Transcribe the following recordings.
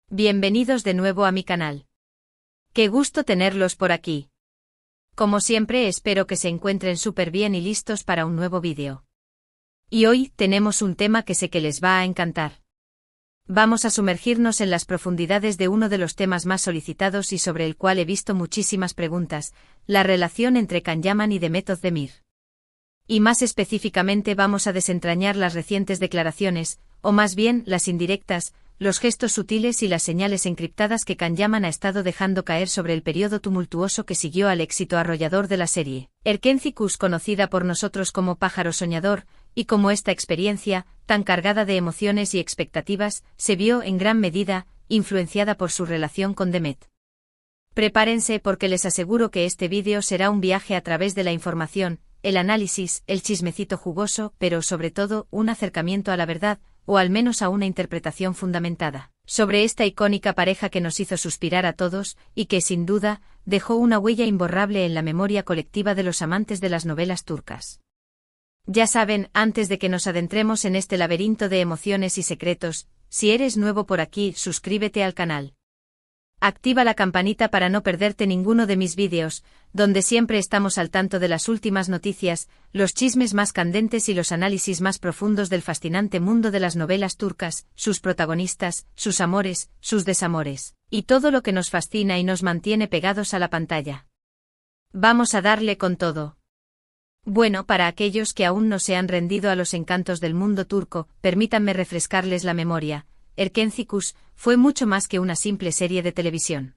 Bienvenidos de nuevo a mi canal. Qué gusto tenerlos por aquí. Como siempre espero que se encuentren súper bien y listos para un nuevo vídeo. Y hoy tenemos un tema que sé que les va a encantar. Vamos a sumergirnos en las profundidades de uno de los temas más solicitados y sobre el cual he visto muchísimas preguntas, la relación entre Can Yaman y Demet Özdemir. Y más específicamente vamos a desentrañar las recientes declaraciones, o más bien las indirectas, los gestos sutiles y las señales encriptadas que Can Yaman ha estado dejando caer sobre el periodo tumultuoso que siguió al éxito arrollador de la serie. Erkenzicus, conocida por nosotros como Pájaro Soñador, y como esta experiencia, tan cargada de emociones y expectativas, se vio en gran medida influenciada por su relación con Demet. Prepárense porque les aseguro que este vídeo será un viaje a través de la información, el análisis, el chismecito jugoso, pero sobre todo un acercamiento a la verdad, o al menos a una interpretación fundamentada, sobre esta icónica pareja que nos hizo suspirar a todos, y que sin duda, dejó una huella imborrable en la memoria colectiva de los amantes de las novelas turcas. Ya saben, antes de que nos adentremos en este laberinto de emociones y secretos, si eres nuevo por aquí, suscríbete al canal. Activa la campanita para no perderte ninguno de mis vídeos, donde siempre estamos al tanto de las últimas noticias, los chismes más candentes y los análisis más profundos del fascinante mundo de las novelas turcas, sus protagonistas, sus amores, sus desamores, y todo lo que nos fascina y nos mantiene pegados a la pantalla. Vamos a darle con todo. Bueno, para aquellos que aún no se han rendido a los encantos del mundo turco, permítanme refrescarles la memoria. Erkenzicus fue mucho más que una simple serie de televisión.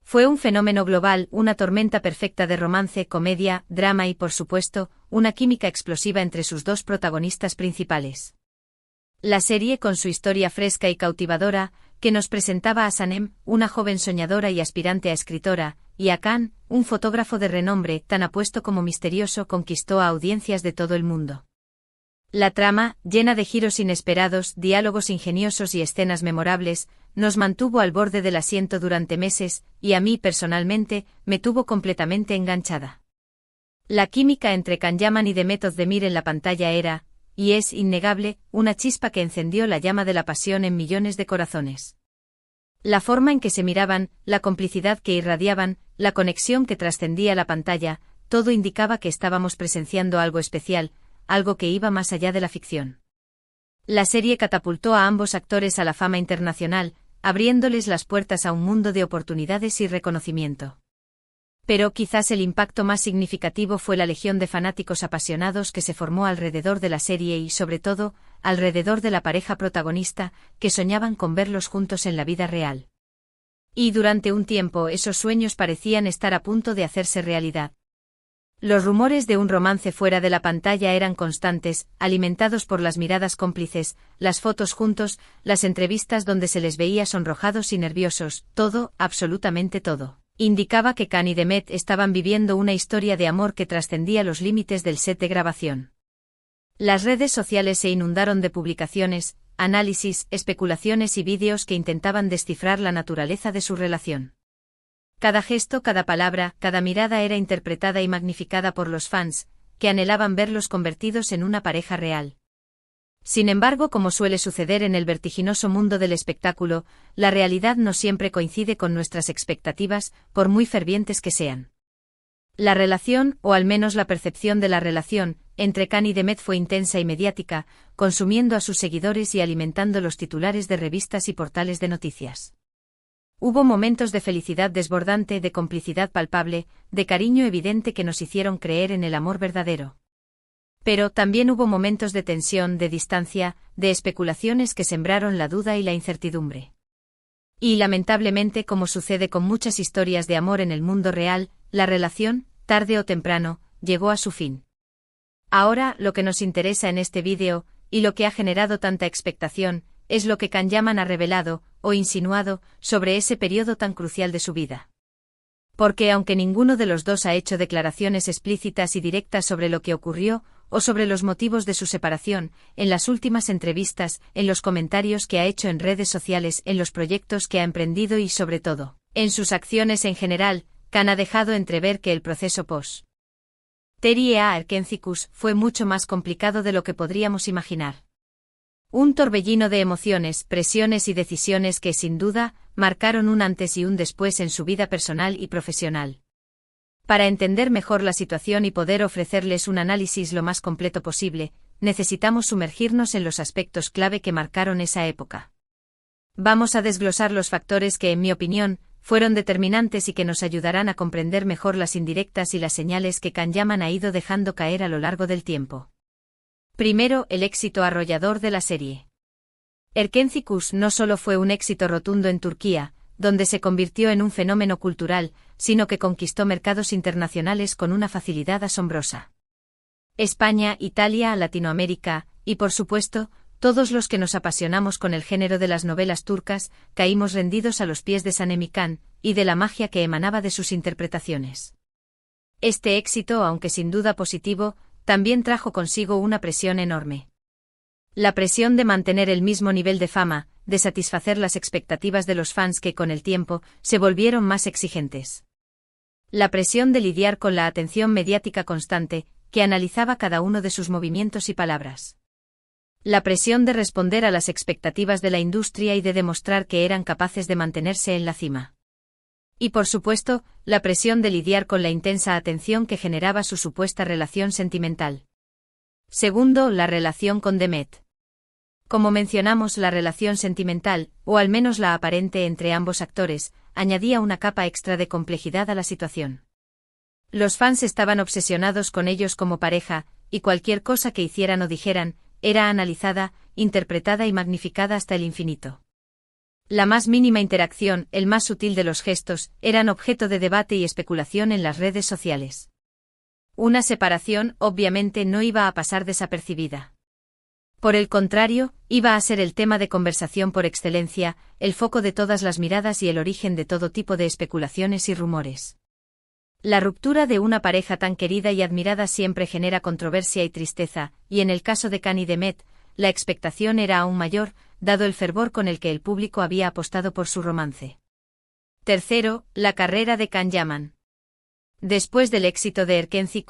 Fue un fenómeno global, una tormenta perfecta de romance, comedia, drama y, por supuesto, una química explosiva entre sus dos protagonistas principales. La serie, con su historia fresca y cautivadora, que nos presentaba a Sanem, una joven soñadora y aspirante a escritora, y a Can, un fotógrafo de renombre, tan apuesto como misterioso, conquistó a audiencias de todo el mundo. La trama, llena de giros inesperados, diálogos ingeniosos y escenas memorables, nos mantuvo al borde del asiento durante meses, y a mí personalmente, me tuvo completamente enganchada. La química entre Can Yaman y Demet Özdemir en la pantalla era, y es innegable, una chispa que encendió la llama de la pasión en millones de corazones. La forma en que se miraban, la complicidad que irradiaban, la conexión que trascendía la pantalla, todo indicaba que estábamos presenciando algo especial, algo que iba más allá de la ficción. La serie catapultó a ambos actores a la fama internacional, abriéndoles las puertas a un mundo de oportunidades y reconocimiento. Pero quizás el impacto más significativo fue la legión de fanáticos apasionados que se formó alrededor de la serie y, sobre todo, alrededor de la pareja protagonista, que soñaban con verlos juntos en la vida real. Y durante un tiempo esos sueños parecían estar a punto de hacerse realidad. Los rumores de un romance fuera de la pantalla eran constantes, alimentados por las miradas cómplices, las fotos juntos, las entrevistas donde se les veía sonrojados y nerviosos, todo, absolutamente todo, indicaba que Can y Demet estaban viviendo una historia de amor que trascendía los límites del set de grabación. Las redes sociales se inundaron de publicaciones, análisis, especulaciones y vídeos que intentaban descifrar la naturaleza de su relación. Cada gesto, cada palabra, cada mirada era interpretada y magnificada por los fans, que anhelaban verlos convertidos en una pareja real. Sin embargo, como suele suceder en el vertiginoso mundo del espectáculo, la realidad no siempre coincide con nuestras expectativas, por muy fervientes que sean. La relación, o al menos la percepción de la relación, entre Can y Demet fue intensa y mediática, consumiendo a sus seguidores y alimentando los titulares de revistas y portales de noticias. Hubo momentos de felicidad desbordante, de complicidad palpable, de cariño evidente que nos hicieron creer en el amor verdadero. Pero también hubo momentos de tensión, de distancia, de especulaciones que sembraron la duda y la incertidumbre. Y lamentablemente, como sucede con muchas historias de amor en el mundo real, la relación, tarde o temprano, llegó a su fin. Ahora, lo que nos interesa en este vídeo, y lo que ha generado tanta expectación, es lo que Can Yaman ha revelado, o insinuado, sobre ese periodo tan crucial de su vida. Porque aunque ninguno de los dos ha hecho declaraciones explícitas y directas sobre lo que ocurrió, o sobre los motivos de su separación, en las últimas entrevistas, en los comentarios que ha hecho en redes sociales, en los proyectos que ha emprendido y sobre todo, en sus acciones en general, Can ha dejado entrever que el proceso post-Teria Erkenzicus fue mucho más complicado de lo que podríamos imaginar. Un torbellino de emociones, presiones y decisiones que, sin duda, marcaron un antes y un después en su vida personal y profesional. Para entender mejor la situación y poder ofrecerles un análisis lo más completo posible, necesitamos sumergirnos en los aspectos clave que marcaron esa época. Vamos a desglosar los factores que, en mi opinión, fueron determinantes y que nos ayudarán a comprender mejor las indirectas y las señales que Can-Yaman ha ido dejando caer a lo largo del tiempo. Primero, el éxito arrollador de la serie. Erkenci no solo fue un éxito rotundo en Turquía, donde se convirtió en un fenómeno cultural, sino que conquistó mercados internacionales con una facilidad asombrosa. España, Italia, Latinoamérica, y por supuesto, todos los que nos apasionamos con el género de las novelas turcas, caímos rendidos a los pies de Sanem Can, y de la magia que emanaba de sus interpretaciones. Este éxito, aunque sin duda positivo, también trajo consigo una presión enorme. La presión de mantener el mismo nivel de fama, de satisfacer las expectativas de los fans que con el tiempo se volvieron más exigentes. La presión de lidiar con la atención mediática constante, que analizaba cada uno de sus movimientos y palabras. La presión de responder a las expectativas de la industria y de demostrar que eran capaces de mantenerse en la cima. Y por supuesto, la presión de lidiar con la intensa atención que generaba su supuesta relación sentimental. Segundo, la relación con Demet. Como mencionamos, la relación sentimental, o al menos la aparente entre ambos actores, añadía una capa extra de complejidad a la situación. Los fans estaban obsesionados con ellos como pareja, y cualquier cosa que hicieran o dijeran, era analizada, interpretada y magnificada hasta el infinito. La más mínima interacción, el más sutil de los gestos, eran objeto de debate y especulación en las redes sociales. Una separación, obviamente, no iba a pasar desapercibida. Por el contrario, iba a ser el tema de conversación por excelencia, el foco de todas las miradas y el origen de todo tipo de especulaciones y rumores. La ruptura de una pareja tan querida y admirada siempre genera controversia y tristeza, y en el caso de Can y Demet, la expectación era aún mayor, dado el fervor con el que el público había apostado por su romance. Tercero, la carrera de Can-Yaman. Después del éxito de Erkenci,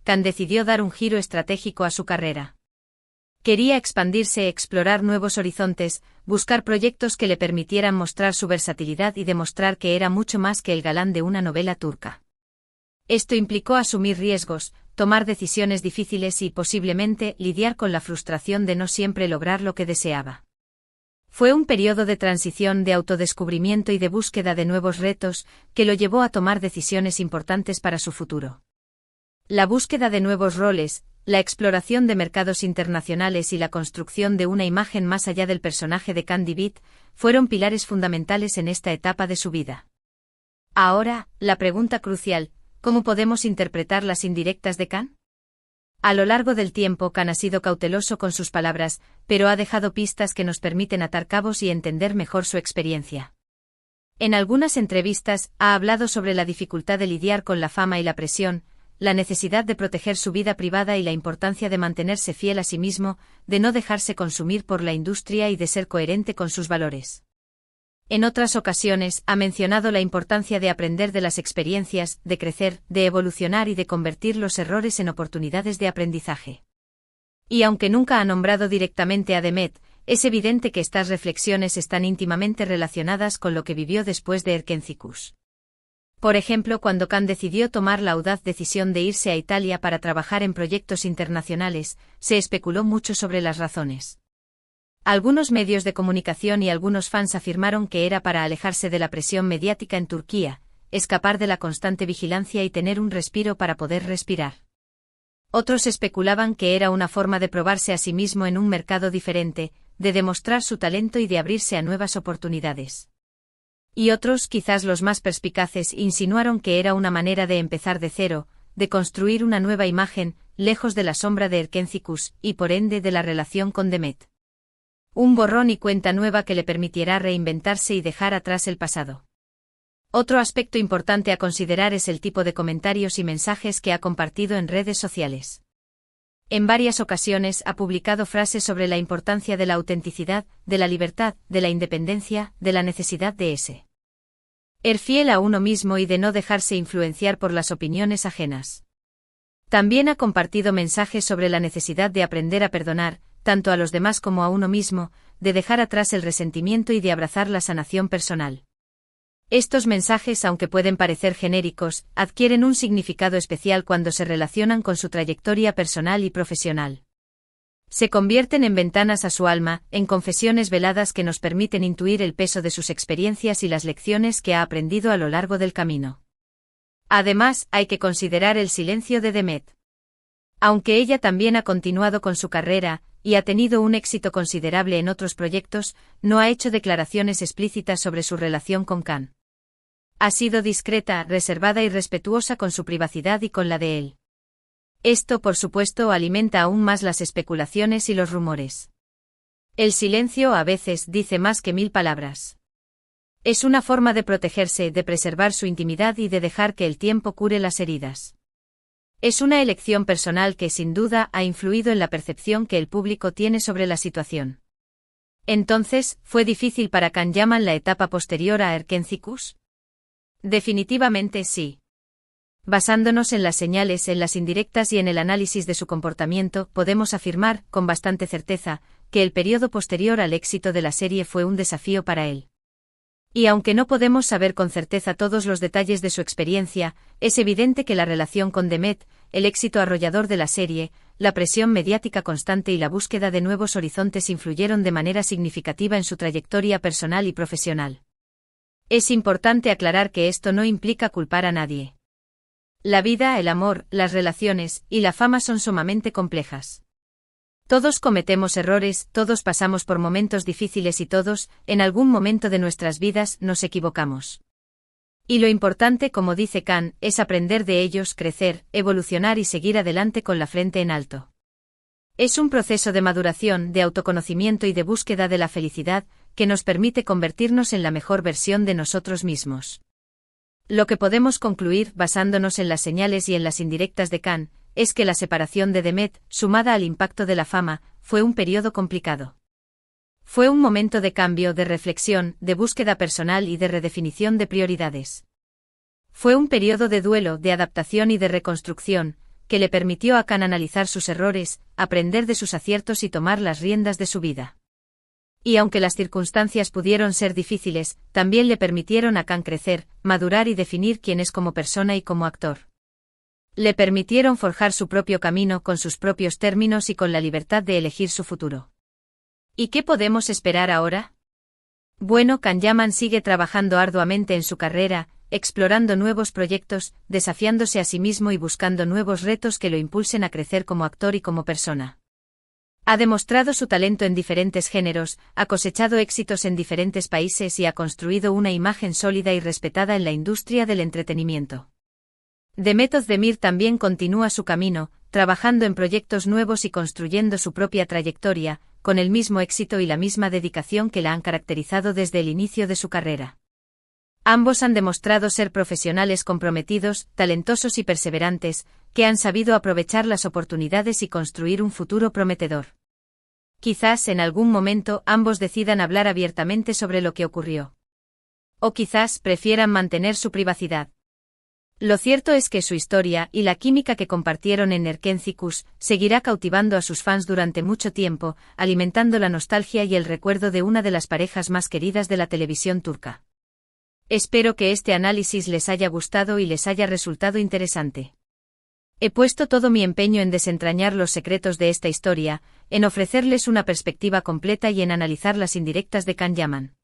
Can decidió dar un giro estratégico a su carrera. Quería expandirse, explorar nuevos horizontes, buscar proyectos que le permitieran mostrar su versatilidad y demostrar que era mucho más que el galán de una novela turca. Esto implicó asumir riesgos, tomar decisiones difíciles y, posiblemente, lidiar con la frustración de no siempre lograr lo que deseaba. Fue un periodo de transición, de autodescubrimiento y de búsqueda de nuevos retos, que lo llevó a tomar decisiones importantes para su futuro. La búsqueda de nuevos roles, la exploración de mercados internacionales y la construcción de una imagen más allá del personaje de Can David fueron pilares fundamentales en esta etapa de su vida. Ahora, la pregunta crucial: ¿cómo podemos interpretar las indirectas de Can? A lo largo del tiempo, Can ha sido cauteloso con sus palabras, pero ha dejado pistas que nos permiten atar cabos y entender mejor su experiencia. En algunas entrevistas, ha hablado sobre la dificultad de lidiar con la fama y la presión, la necesidad de proteger su vida privada y la importancia de mantenerse fiel a sí mismo, de no dejarse consumir por la industria y de ser coherente con sus valores. En otras ocasiones, ha mencionado la importancia de aprender de las experiencias, de crecer, de evolucionar y de convertir los errores en oportunidades de aprendizaje. Y aunque nunca ha nombrado directamente a Demet, es evidente que estas reflexiones están íntimamente relacionadas con lo que vivió después de Erkenci. Por ejemplo, cuando Can decidió tomar la audaz decisión de irse a Italia para trabajar en proyectos internacionales, se especuló mucho sobre las razones. Algunos medios de comunicación y algunos fans afirmaron que era para alejarse de la presión mediática en Turquía, escapar de la constante vigilancia y tener un respiro para poder respirar. Otros especulaban que era una forma de probarse a sí mismo en un mercado diferente, de demostrar su talento y de abrirse a nuevas oportunidades. Y otros, quizás los más perspicaces, insinuaron que era una manera de empezar de cero, de construir una nueva imagen, lejos de la sombra de Erkenci y, por ende, de la relación con Demet. Un borrón y cuenta nueva que le permitirá reinventarse y dejar atrás el pasado. Otro aspecto importante a considerar es el tipo de comentarios y mensajes que ha compartido en redes sociales. En varias ocasiones ha publicado frases sobre la importancia de la autenticidad, de la libertad, de la independencia, de la necesidad de ser fiel a uno mismo y de no dejarse influenciar por las opiniones ajenas. También ha compartido mensajes sobre la necesidad de aprender a perdonar, tanto a los demás como a uno mismo, de dejar atrás el resentimiento y de abrazar la sanación personal. Estos mensajes, aunque pueden parecer genéricos, adquieren un significado especial cuando se relacionan con su trayectoria personal y profesional. Se convierten en ventanas a su alma, en confesiones veladas que nos permiten intuir el peso de sus experiencias y las lecciones que ha aprendido a lo largo del camino. Además, hay que considerar el silencio de Demet. Aunque ella también ha continuado con su carrera, y ha tenido un éxito considerable en otros proyectos, no ha hecho declaraciones explícitas sobre su relación con Khan. Ha sido discreta, reservada y respetuosa con su privacidad y con la de él. Esto, por supuesto, alimenta aún más las especulaciones y los rumores. El silencio a veces dice más que 1000 palabras. Es una forma de protegerse, de preservar su intimidad y de dejar que el tiempo cure las heridas. Es una elección personal que sin duda ha influido en la percepción que el público tiene sobre la situación. Entonces, ¿fue difícil para Can Yaman la etapa posterior a Erkencikus? Definitivamente sí. Basándonos en las señales, en las indirectas y en el análisis de su comportamiento, podemos afirmar, con bastante certeza, que el periodo posterior al éxito de la serie fue un desafío para él. Y aunque no podemos saber con certeza todos los detalles de su experiencia, es evidente que la relación con Demet, el éxito arrollador de la serie, la presión mediática constante y la búsqueda de nuevos horizontes influyeron de manera significativa en su trayectoria personal y profesional. Es importante aclarar que esto no implica culpar a nadie. La vida, el amor, las relaciones y la fama son sumamente complejas. Todos cometemos errores, todos pasamos por momentos difíciles y todos, en algún momento de nuestras vidas, nos equivocamos. Y lo importante, como dice Khan, es aprender de ellos, crecer, evolucionar y seguir adelante con la frente en alto. Es un proceso de maduración, de autoconocimiento y de búsqueda de la felicidad, que nos permite convertirnos en la mejor versión de nosotros mismos. Lo que podemos concluir, basándonos en las señales y en las indirectas de Khan, es que la separación de Demet, sumada al impacto de la fama, fue un periodo complicado. Fue un momento de cambio, de reflexión, de búsqueda personal y de redefinición de prioridades. Fue un periodo de duelo, de adaptación y de reconstrucción, que le permitió a Khan analizar sus errores, aprender de sus aciertos y tomar las riendas de su vida. Y aunque las circunstancias pudieron ser difíciles, también le permitieron a Khan crecer, madurar y definir quién es como persona y como actor. Le permitieron forjar su propio camino con sus propios términos y con la libertad de elegir su futuro. ¿Y qué podemos esperar ahora? Bueno, Can Yaman sigue trabajando arduamente en su carrera, explorando nuevos proyectos, desafiándose a sí mismo y buscando nuevos retos que lo impulsen a crecer como actor y como persona. Ha demostrado su talento en diferentes géneros, ha cosechado éxitos en diferentes países y ha construido una imagen sólida y respetada en la industria del entretenimiento. Demet Özdemir también continúa su camino, trabajando en proyectos nuevos y construyendo su propia trayectoria, con el mismo éxito y la misma dedicación que la han caracterizado desde el inicio de su carrera. Ambos han demostrado ser profesionales comprometidos, talentosos y perseverantes, que han sabido aprovechar las oportunidades y construir un futuro prometedor. Quizás en algún momento ambos decidan hablar abiertamente sobre lo que ocurrió. O quizás prefieran mantener su privacidad. Lo cierto es que su historia y la química que compartieron en Erkencikus seguirá cautivando a sus fans durante mucho tiempo, alimentando la nostalgia y el recuerdo de una de las parejas más queridas de la televisión turca. Espero que este análisis les haya gustado y les haya resultado interesante. He puesto todo mi empeño en desentrañar los secretos de esta historia, en ofrecerles una perspectiva completa y en analizar las indirectas de Can Yaman.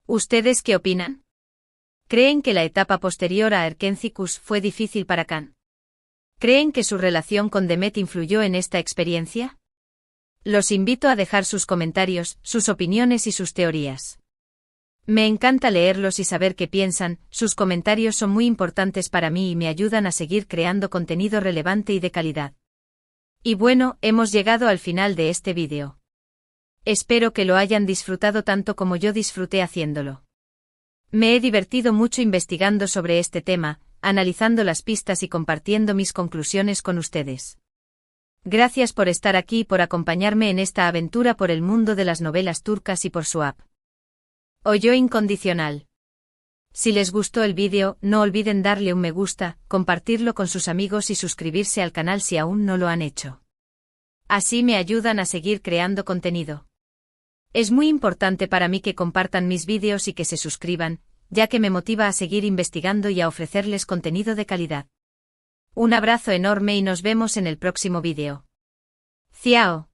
¿Ustedes qué opinan? ¿Creen que la etapa posterior a Erkencikus fue difícil para Khan? ¿Creen que su relación con Demet influyó en esta experiencia? Los invito a dejar sus comentarios, sus opiniones y sus teorías. Me encanta leerlos y saber qué piensan, sus comentarios son muy importantes para mí y me ayudan a seguir creando contenido relevante y de calidad. Y bueno, hemos llegado al final de este vídeo. Espero que lo hayan disfrutado tanto como yo disfruté haciéndolo. Me he divertido mucho investigando sobre este tema, analizando las pistas y compartiendo mis conclusiones con ustedes. Gracias por estar aquí y por acompañarme en esta aventura por el mundo de las novelas turcas y por su app. Oyo incondicional. Si les gustó el vídeo, no olviden darle un me gusta, compartirlo con sus amigos y suscribirse al canal si aún no lo han hecho. Así me ayudan a seguir creando contenido. Es muy importante para mí que compartan mis vídeos y que se suscriban, ya que me motiva a seguir investigando y a ofrecerles contenido de calidad. Un abrazo enorme y nos vemos en el próximo vídeo. Ciao.